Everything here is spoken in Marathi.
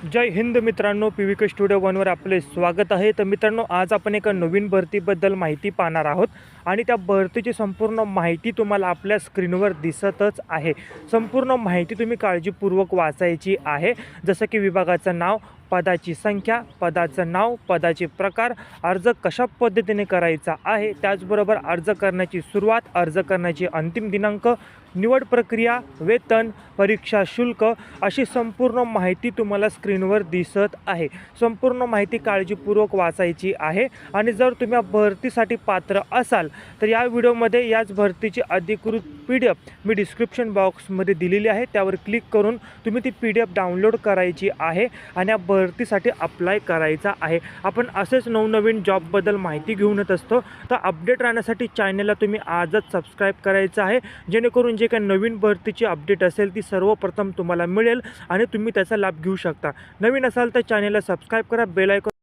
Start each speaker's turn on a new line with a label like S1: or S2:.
S1: जय हिंद मित्रांनो, PVK स्टुडिओ वनवर आपले स्वागत आहे। तर मित्रांनो, आज आपण एका नवीन भरतीबद्दल माहिती पाहणार आहोत आणि त्या भरतीची संपूर्ण माहिती तुम्हाला आपल्या स्क्रीनवर दिसतच आहे। संपूर्ण माहिती तुम्ही काळजीपूर्वक वाचायची आहे, जसं की विभागाचं नाव, पदाची संख्या, पदाचं नाव, पदाचे प्रकार, अर्ज कशा पद्धतीने करायचा आहे, त्याचबरोबर अर्ज करण्याची सुरुवात, अर्ज करण्याची अंतिम दिनांक, निवड प्रक्रिया, वेतन, परीक्षा शुल्क अशी संपूर्ण माहिती तुम्हाला स्क्रीनवर दिसत आहे। संपूर्ण माहिती काळजीपूर्वक वाचायची आहे आणि जर तुम्ही भरतीसाठी पात्र असाल तर या व्हिडिओमध्ये याच भरतीची अधिकृत PDF मी डिस्क्रिप्शन बॉक्समध्ये दिलेली आहे, त्यावर क्लिक करून तुम्ही ती PDF डाउनलोड करायची आहे आणि या भरतीसाठी अप्लाय करायचा आहे। आपण असेच नवनवीन जॉबबद्दल माहिती घेऊन येत असतो, तर अपडेट राहण्यासाठी चॅनलला तुम्ही आजच सबस्क्राईब करायचं आहे, जेणेकरून जे काही नवीन भरतीची अपडेट असेल ती सर्वप्रथम तुम्हाला मिळेल आणि तुम्ही त्याचा लाभ घेऊ शकता। नवीन असाल तर चॅनलला सबस्क्राईब करा, बेल आयकॉन